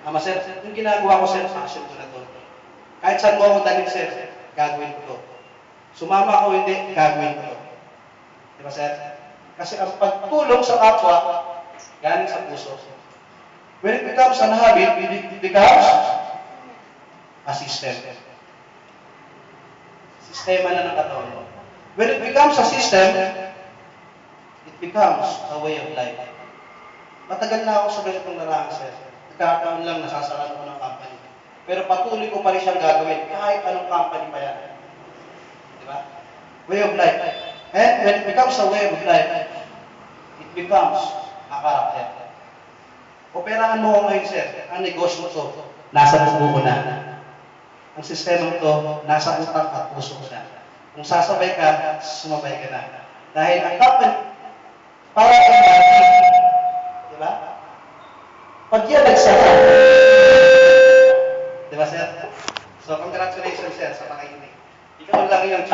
Ama sir, yung ginagawa ko sir, passion ko na to. Kahit saan mo ako dalhin sir, gagawin ko to. Sumama ako hindi, gagawin ko to. Di ba sir? Kasi ang pagtulong sa kapwa, galing sa puso. When it becomes an habit, it becomes a system. Sistema na ng katawan mo. When it becomes a system, it becomes a way of life. Matagal na ako sa ganitong larangan, sir. Nagkakataon lang, nasasaraan ko ng company. Pero patuloy ko pa rin siyang gagawin, kahit anong company pa yan. Di ba? Way of life. And when it becomes a way of life, it becomes a character. Operahan mo ko ngayon, sir. Ang negosyo to, nasa buko ko na. Ang sistema to, nasa utak at puso ko na. Kung sasabay ka, sumabay ka na. Dahil ang company, para kang natin. Di ba? Pag yan nagsara. Di ba, sir? So, congratulations, sir, sa pakikinig. Ikaw lang yung